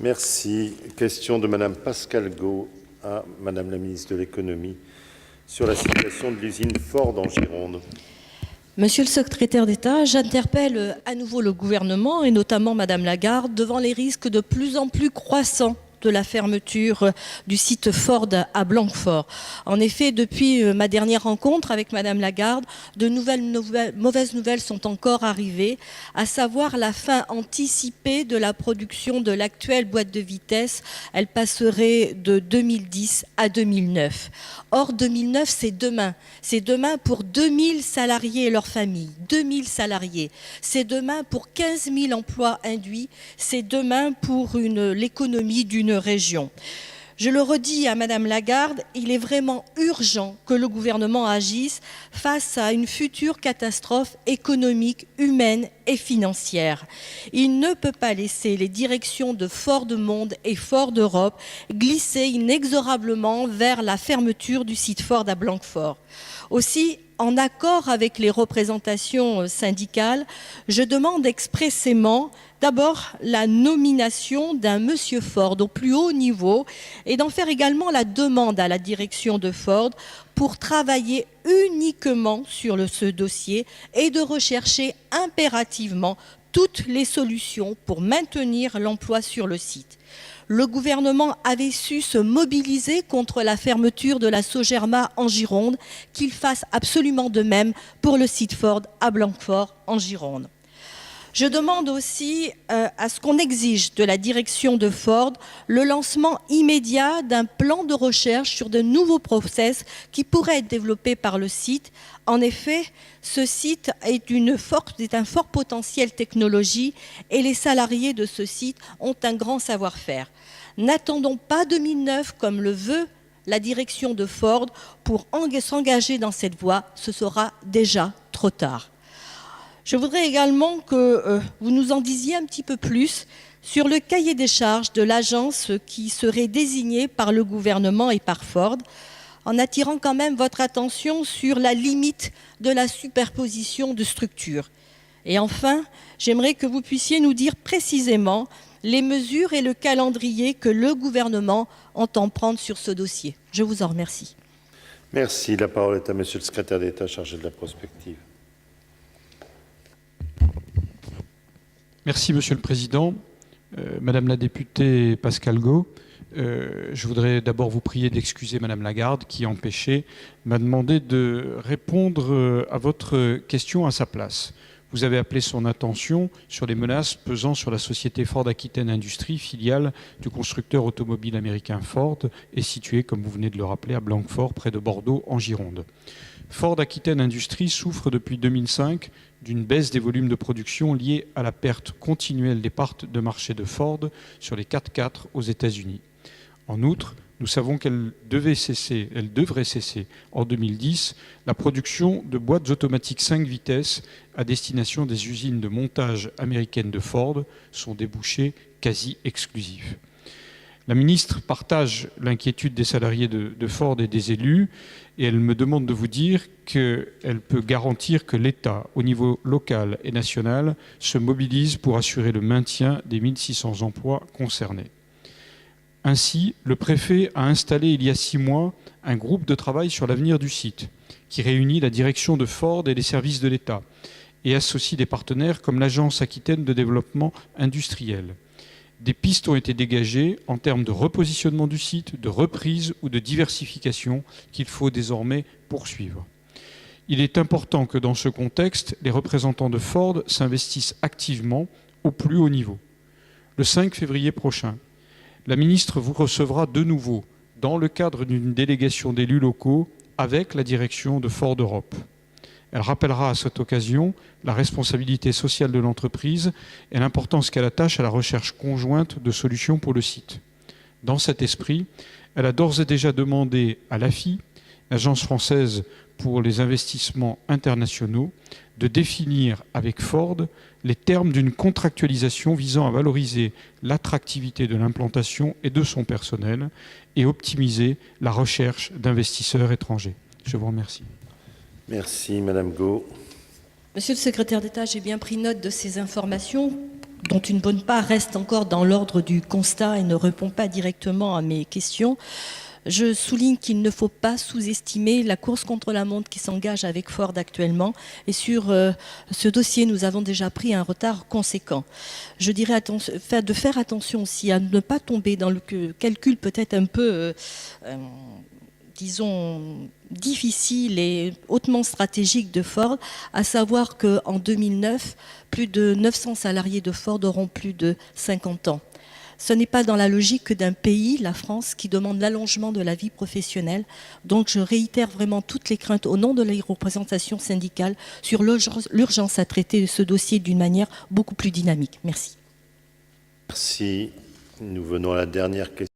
Merci. Question de Madame Pascale Got à Madame la ministre de l'Économie sur la situation de l'usine Ford en Gironde. Monsieur le secrétaire d'État, j'interpelle à nouveau le gouvernement et notamment Madame Lagarde devant les risques de plus en plus croissants de la fermeture du site Ford à Blanquefort. En effet, depuis ma dernière rencontre avec Madame Lagarde, de mauvaises nouvelles sont encore arrivées, à savoir la fin anticipée de la production de l'actuelle boîte de vitesse. Elle passerait de 2010 à 2009. Or, 2009, c'est demain. C'est demain pour 2000 salariés et leurs familles. 2000 salariés. C'est demain pour 15 000 emplois induits. C'est demain pour l'économie d'une région. Je le redis à Madame Lagarde, il est vraiment urgent que le gouvernement agisse face à une future catastrophe économique, humaine et financière. Il ne peut pas laisser les directions de Ford Monde et Ford Europe glisser inexorablement vers la fermeture du site Ford à Blanquefort. Aussi, en accord avec les représentations syndicales, je demande expressément d'abord la nomination d'un monsieur Ford au plus haut niveau et d'en faire également la demande à la direction de Ford pour travailler uniquement sur ce dossier et de rechercher impérativement toutes les solutions pour maintenir l'emploi sur le site. Le gouvernement avait su se mobiliser contre la fermeture de la Sogerma en Gironde, qu'il fasse absolument de même pour le site Ford à Blanquefort en Gironde. Je demande aussi à ce qu'on exige de la direction de Ford le lancement immédiat d'un plan de recherche sur de nouveaux process qui pourraient être développés par le site. En effet, ce site est un fort potentiel technologie et les salariés de ce site ont un grand savoir-faire. N'attendons pas 2009 comme le veut la direction de Ford pour s'engager dans cette voie, ce sera déjà trop tard. Je voudrais également que vous nous en disiez un petit peu plus sur le cahier des charges de l'agence qui serait désignée par le gouvernement et par Ford, en attirant quand même votre attention sur la limite de la superposition de structures. Et enfin, j'aimerais que vous puissiez nous dire précisément les mesures et le calendrier que le gouvernement entend prendre sur ce dossier. Je vous en remercie. Merci. La parole est à Monsieur le secrétaire d'État chargé de la prospective. Merci, Monsieur le Président. Madame la députée Pascale Got, je voudrais d'abord vous prier d'excuser Madame Lagarde qui, empêchée, m'a demandé de répondre à votre question à sa place. Vous avez appelé son attention sur les menaces pesant sur la société Ford Aquitaine Industries, filiale du constructeur automobile américain Ford, et située, comme vous venez de le rappeler, à Blanquefort, près de Bordeaux, en Gironde. Ford Aquitaine Industries souffre depuis 2005 d'une baisse des volumes de production liée à la perte continuelle des parts de marché de Ford sur les 4x4 aux États-Unis. En outre, nous savons qu'elle devrait cesser en 2010 la production de boîtes automatiques 5 vitesses à destination des usines de montage américaines de Ford, son débouché quasi exclusif. La ministre partage l'inquiétude des salariés de Ford et des élus et elle me demande de vous dire qu'elle peut garantir que l'État, au niveau local et national, se mobilise pour assurer le maintien des 1600 emplois concernés. Ainsi, le préfet a installé il y a 6 mois un groupe de travail sur l'avenir du site qui réunit la direction de Ford et les services de l'État et associe des partenaires comme l'Agence aquitaine de développement industriel. Des pistes ont été dégagées en termes de repositionnement du site, de reprise ou de diversification qu'il faut désormais poursuivre. Il est important que dans ce contexte, les représentants de Ford s'investissent activement au plus haut niveau. Le 5 février prochain, la ministre vous recevra de nouveau dans le cadre d'une délégation d'élus locaux avec la direction de Ford Europe. Elle rappellera à cette occasion la responsabilité sociale de l'entreprise et l'importance qu'elle attache à la recherche conjointe de solutions pour le site. Dans cet esprit, elle a d'ores et déjà demandé à l'AFI, l'Agence française pour les investissements internationaux, de définir avec Ford les termes d'une contractualisation visant à valoriser l'attractivité de l'implantation et de son personnel et optimiser la recherche d'investisseurs étrangers. Je vous remercie. Merci, Madame Got. Monsieur le secrétaire d'État, j'ai bien pris note de ces informations. dont une bonne part reste encore dans l'ordre du constat et ne répond pas directement à mes questions. Je souligne qu'il ne faut pas sous-estimer la course contre la montre qui s'engage avec Ford actuellement. Et sur ce dossier, nous avons déjà pris un retard conséquent. Je dirais de faire attention aussi à ne pas tomber dans le calcul peut-être un peu, disons, difficile et hautement stratégique de Ford, à savoir qu'en 2009, plus de 900 salariés de Ford auront plus de 50 ans. Ce n'est pas dans la logique d'un pays, la France, qui demande l'allongement de la vie professionnelle. Donc je réitère vraiment toutes les craintes au nom de la représentation syndicale sur l'urgence à traiter ce dossier d'une manière beaucoup plus dynamique. Merci. Merci. Nous venons à la dernière question.